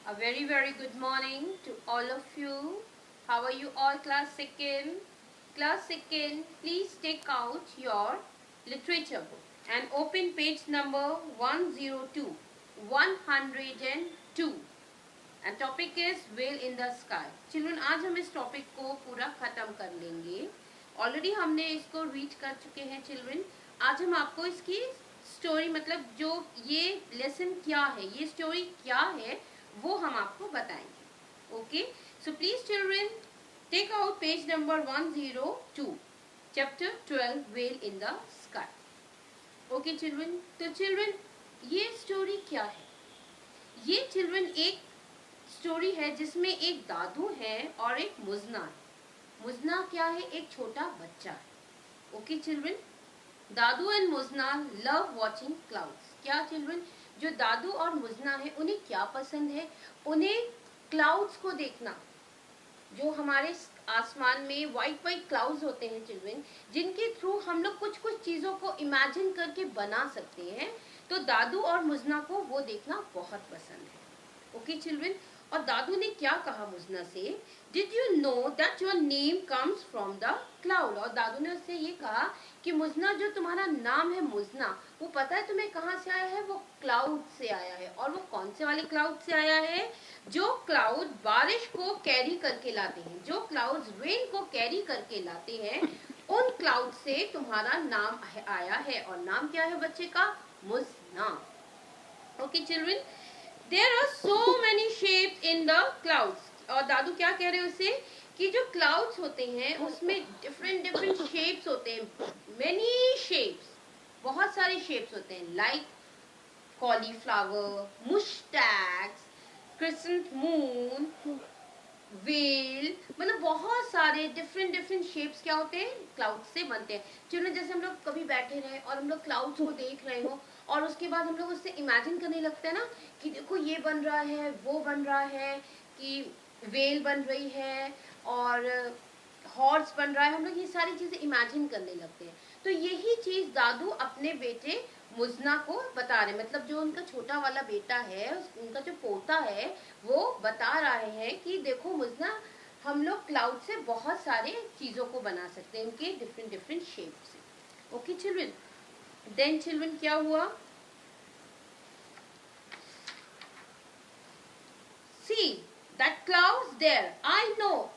A very good morning to all of you. How are you all, class second? Class second, please take out your literature book and open page number 102. 102. And topic is whale in the sky. Children, आज हम इस topic को पूरा खत्म कर लेंगे. Already हमने इसको रीड कर चुके हैं चिल्ड्रन. आज हम आपको इसकी स्टोरी, मतलब जो ये लेसन क्या है, ये स्टोरी क्या है, वो हम आपको बताएंगे. Okay, so please children take out page number 102, chapter 12, whale in the sky. Okay children, तो चिल्ड्रन ये स्टोरी क्या है? ये चिल्ड्रन एक स्टोरी है जिसमें एक दादू है और एक मुजना है. मुजना क्या है? एक छोटा बच्चा है. ओके चिल्ड्रन, दादू एंड मुजना लव वॉचिंग क्लाउड्स. क्या चिल्ड्रन? जो दादू और मुजना है उन्हें क्या पसंद है? उन्हें क्लाउड्स को देखना. जो हमारे आसमान में वाइट वाइट क्लाउड्स होते हैं चिल्ड्रन, जिनके थ्रू हम लोग कुछ कुछ चीजों को इमेजिन करके बना सकते हैं, तो दादू और मुजना को वो देखना बहुत पसंद है. ओके चिल्ड्रन, और दादू ने क्या कहा मुजना से? Did you know that your name comes from the cloud. और दादू ने उससे ये कहा कि मुजना, जो तुम्हारा नाम है मुजना, वो पता है तुम्हें कहाँ से आया है? वो क्लाउड से आया है. और वो कौन से वाले क्लाउड से आया है? जो क्लाउड बारिश को कैरी करके लाते हैं, जो क्लाउड रेन को कैरी करके लाते हैं, उन क्लाउड से तुम्हारा नाम आया है. और नाम क्या है बच्चे का? मुजना. Okay children, There are so many shapes in the clouds. और दादू क्या कह रहे हैं उसे? कि जो clouds होते हैं उसमें different shapes होते हैं. Many shapes, बहुत सारे shapes होते हैं. Like cauliflower, mustache, crescent moon, whale, मतलब बहुत सारे different shapes क्या होते हैं? Clouds से बनते हैं. चलो जैसे हम लोग कभी बैठे रहे और हम लोग clouds को देख रहे हो, और उसके बाद हम लोग उससे इमेजिन करने लगते हैं ना कि देखो ये बन रहा है, वो बन रहा है, कि वेल बन रही है और हॉर्स बन रहा है. हम लोग ये सारी चीजें इमेजिन करने लगते हैं. तो यही चीज दादू अपने बेटे मुजना को बता रहे, मतलब जो उनका छोटा वाला बेटा है, उनका जो पोता है, वो बता रहे हैं कि देखो मुजना, हम लोग क्लाउड से बहुत सारे चीजों को बना सकते हैं, उनके डिफरेंट शेप से. ओके चिल्ड्रन, देन चिल्ड्रन क्या हुआ? See that clouds there. I know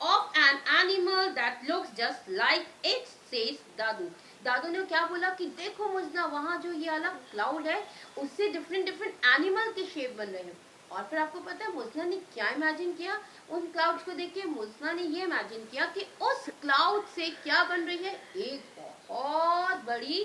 of an animal that looks just like it, says दादू. दादू ने क्या बोला कि देखो मुजना, वहां जो ये वाला क्लाउड है उससे डिफरेंट एनिमल के शेप बन रहे हैं. और फिर आपको पता है मुजना ने क्या इमेजिन किया? उन क्लाउड्स को देख के मुजना ने ये इमेजिन किया कि उस क्लाउड से क्या बन रही है? एक बहुत बड़ी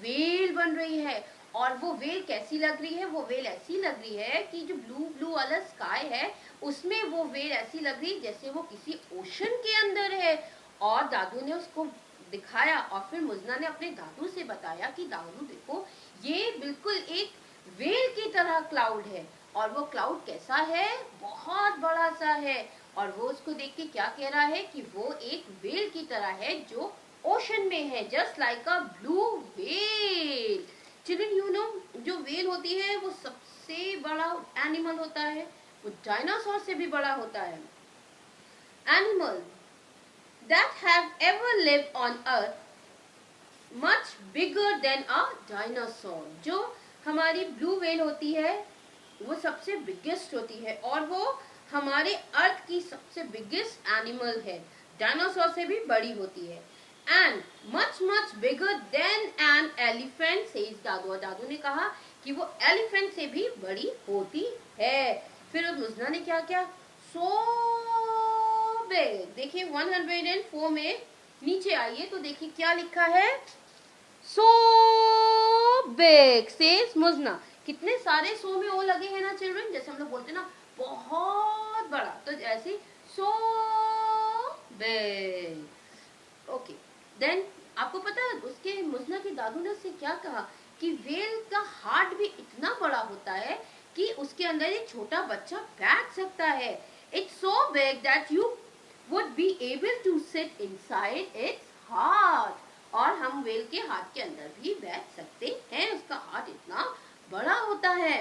वेल बन रही है. और वो वेल कैसी लग रही है? वो वेल ऐसी लग रही है कि जो ब्लू वाला स्काई है उसमें वो वेल ऐसी लग रही है जैसे वो किसी ओशन के अंदर है. और दादू ने उसको दिखाया, और फिर मुजना ने अपने दादू से बताया कि दादू देखो, ये बिल्कुल एक वेल की तरह क्लाउड है. और वो क्लाउड कैसा है? बहुत बड़ा सा है. और वो उसको देख के क्या कह रहा है कि वो एक वेल की तरह है जो ओशन में है, just like a blue whale. Children, you know, जो वेल होती है वो सबसे बड़ा एनिमल होता है. वो डायनासोर से भी बड़ा होता है. Animal that have ever lived on earth much bigger than a dinosaur. जो हमारी ब्लू वेल होती है वो सबसे बिगेस्ट होती है, और वो हमारे अर्थ की सबसे बिगेस्ट एनिमल है. डायनासोर से भी बड़ी होती है. And much bigger than an elephant, says दादू. और दादू ने कहा कि वो एलिफेंट से भी बड़ी होती है. फिर मुजना ने क्या किया? So big. देखिए 104 में नीचे आइए तो देखिए क्या लिखा है? सो बिग, सेज मुजना. कितने सारे सो में ओ लगे हैं ना चिल्ड्रन, जैसे हम लोग बोलते हैं ना बहुत बड़ा, तो ऐसे सो बिग. ओके, देन आपको पता है उसके मुजना के दादू ने उससे क्या कहा कि वेल का हार्ट भी इतना बड़ा होता है कि उसके अंदर एक छोटा बच्चा बैठ सकता है. It's so big that you would be able to sit inside its heart. और हम वेल के हार्ट के अंदर भी बैठ सकते हैं, उसका हार्ट इतना बड़ा होता है.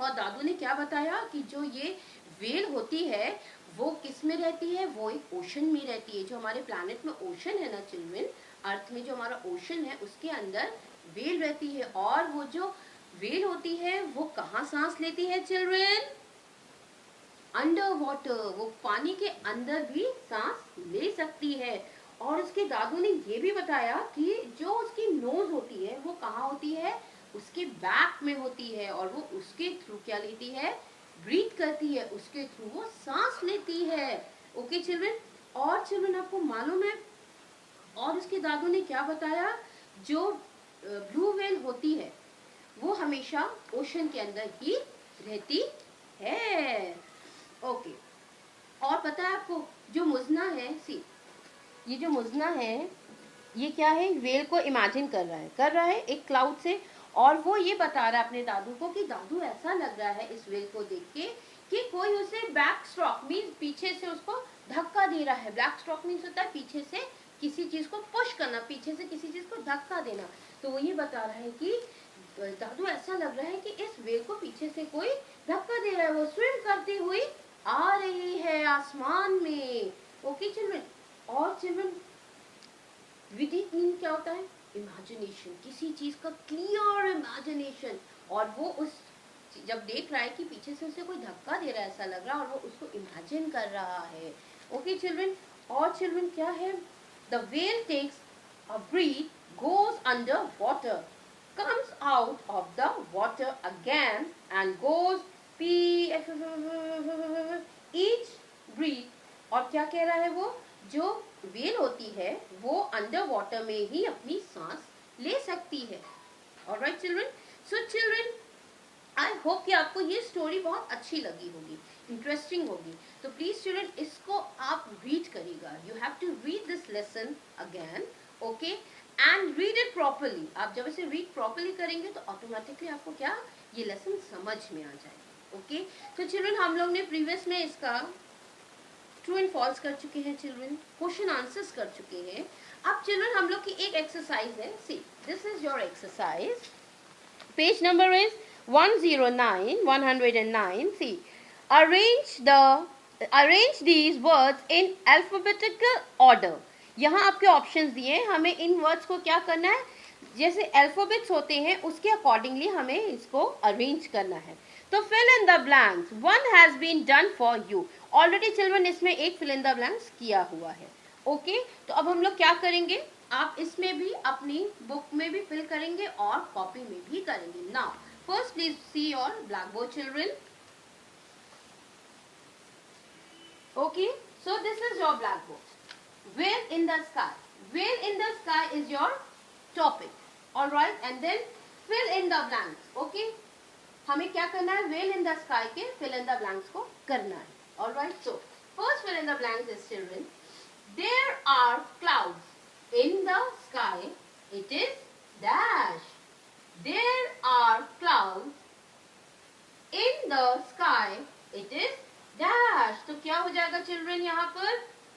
और दादू ने क्या बताया कि जो ये वेल होती है वो किस में रहती है, वो एक ओशन में रहती है। जो हमारे प्लैनेट में ओशन है ना चिल्ड्रन, अर्थ में जो हमारा ओशन है उसके अंदर वेल रहती है। और वो जो वेल होती है वो कहाँ सांस लेती है चिल्ड्रन? अंडर वाटर, वो पानी के अंदर भी सांस ले सकती है। और उसके दादू ने ये भी बताया कि जो उसकी नोज होती है वो कहाँ होती है? उसके बैक में होती है। और वो उसके थ्रू क्या लेती है? ब्रीथ करती है, उसके थ्रू वो सांस लेती है। Okay children. और चिल्ड्रन आपको मालूम है और उसके दादू ने क्या बताया, जो ब्लू व्हेल होती है वो हमेशा ओशन के अंदर ही रहती है। ओके। और पता है आपको जो मुजना है, सी ये जो मुजना है ये क्या है? वेल को इमेजिन कर रहा है एक क्लाउड से। और वो ये बता रहा है अपने दादू को कि दादू ऐसा लग रहा है इस वेल को देख के कि कोई उसे बैक स्ट्रोक मीन पीछे से उसको धक्का दे रहा है। बैक स्ट्रोक मीन्स होता है पीछे से किसी चीज को पुश करना, पीछे से किसी चीज को धक्का देना। तो वो ये बता रहा है कि दादू ऐसा लग रहा है कि इस वेल को पीछे से कोई धक्का दे रहा है, वो स्विम करती हुई आ रही है आसमान में। Okay children. और चिल्ड्रन विदित मीन क्या होता है? इमेजिनेशन, किसी चीज का क्लियर इमेजिनेशन। और वो उस जब देख रहा है कि पीछे से उसे कोई धक्का दे रहा है ऐसा लग रहा है, और वो उसको इमेजिन कर रहा है। Okay children. और चिल्ड्रन क्या है? The whale takes a breath, goes under water, comes out of the water again and goes each breath। और क्या कह रहा है वो? जो वेल होती है वो अंडर वाटर में ही अपनी सांस ले सकती है। Alright children. So children I hope कि आपको ये स्टोरी बहुत अच्छी लगी होगी, इंटरेस्टिंग होगी। तो प्लीज चिल्ड्रन इसको आप रीड करिएगा। You have to read this lesson again, okay, and read it properly. आप जब इसे रीड प्रॉपरली करेंगे तो ऑटोमेटिकली आपको क्या ये लेसन समझ में आ जाएगा। ओके। तो चिल्ड्रन हम लोग ने प्रीवियस में इसका ट्रू एंड फॉल्स कर चुके हैं चिल्ड्रन, क्वेश्चन आंसर्स कर चुके हैं। अब चिल्ड्रन हम लोग की एक एक्सरसाइज है। See this is your exercise, page number is 109। See, arrange these words in alphabetical order। यहाँ आपके ऑप्शंस दिए, हमें इन वर्ड्स को क्या करना है? जैसे अल्फाबेट्स होते हैं उसके अकॉर्डिंगली हमें इसको अरेंज करना है। तो fill in the blanks, one has been done for you। Already children इसमें एक fill in the blanks किया हुआ है। ओके तो अब हम लोग क्या करेंगे, आप इसमें भी अपनी बुक में भी फिल करेंगे और कॉपी में भी करेंगे। Now first please see your blackboard children. Okay so this is your blackboard. Whale in the sky, whale in the sky is your topic, alright, and then fill in the blanks. Okay हमें क्या करना है? Whale in the sky के fill in the blanks को करना है। Alright so first fill in the blanks is children, there are clouds in the sky, it is dash। there are clouds in the sky, it is dash। तो क्या हो जाएगा children यहाँ पर?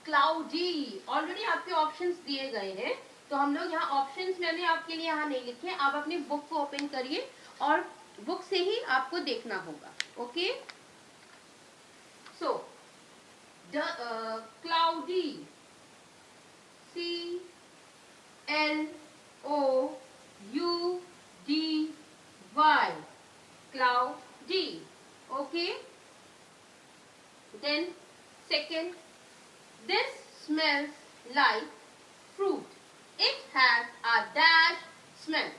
cloudy। Already आपके ऑप्शंस दिए गए हैं तो हम लोग यहाँ ऑप्शंस मैंने आपके लिए यहाँ नहीं लिखे। आप अपनी बुक को ओपन करिए और बुक से ही आपको देखना होगा। Okay so cloudy, C-L-O-U-D-Y, cloudy। okay, then second, this smells like fruit, it has a dash smell।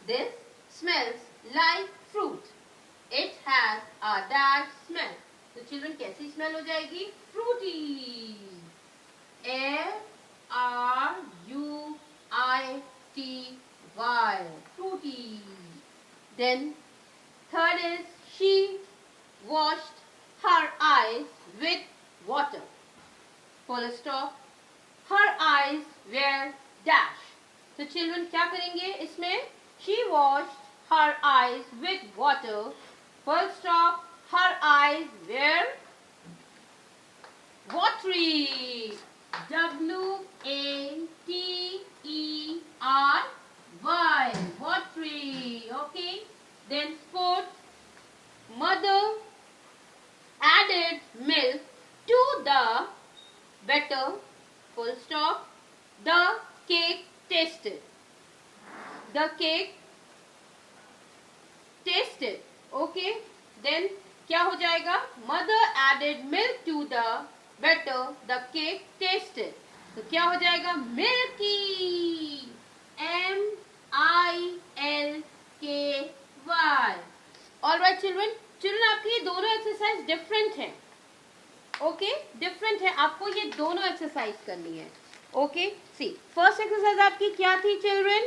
this smells like fruit, it has a dash smell। तो चिल्ड्रन कैसी स्मेल हो जाएगी? Frooti. Fruity, fruity। Then third is she washed her eyes with water, full stop, her eyes were dash। तो children क्या करेंगे इसमें? she washed her eyes with water, full stop, her eyes were watery, W-A-T-E-R-Y, watery। okay, then fourth, Mother added milk to the batter, full stop. The cake tasted. The cake tasted. Okay. Then क्या हो जाएगा? Mother added milk to the batter. The cake tasted. तो क्या हो जाएगा? Milky. MILKY. All right children. Children आपकी ये दोनों एक्सरसाइज डिफरेंट हैं. ओके डिफरेंट है. आपको ये दोनों एक्सरसाइज करनी है. ओके सी फर्स्ट एक्सरसाइज आपकी क्या थी चिल्ड्रन?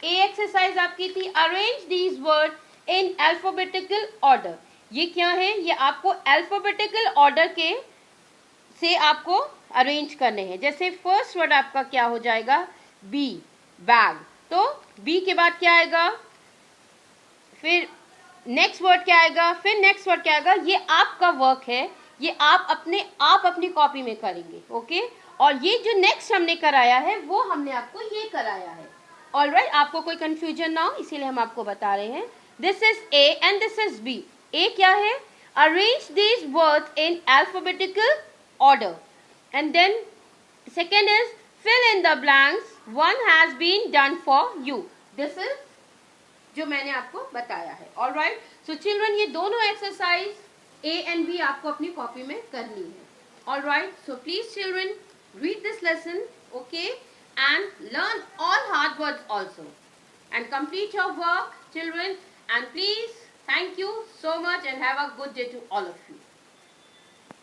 ए एक्सरसाइज आपकी थी arrange these word in alphabetical order. ये क्या है? ये आपको अल्फाबेटिकल ऑर्डर के से आपको अरेंज करने हैं. जैसे फर्स्ट वर्ड आपका क्या हो जाएगा? B, bag. तो बी के बाद क्या आएगा? फिर नेक्स्ट वर्ड क्या आएगा? फिर नेक्स्ट वर्ड क्या आएगा? ये आपका वर्क है. ये आप अपनी कॉपी में करेंगे. ओके और ये जो नेक्स्ट हमने कराया है वो हमने आपको ये कराया है. ऑलराइट आपको कोई कंफ्यूजन ना हो इसीलिए हम आपको बता रहे हैं. This is A and this is B. A क्या है? Arrange these words in alphabetical order. And then second is fill in the blanks. One has been done for you. This is जो मैंने आपको बताया है. ऑलराइट सो चिल्ड्रन ये दोनों exercise A and B आपको अपनी कॉपी में करनी है. Alright so please children read this lesson, okay, and learn all hard words also, and complete your work children, and please thank you so much and have a good day to all of you.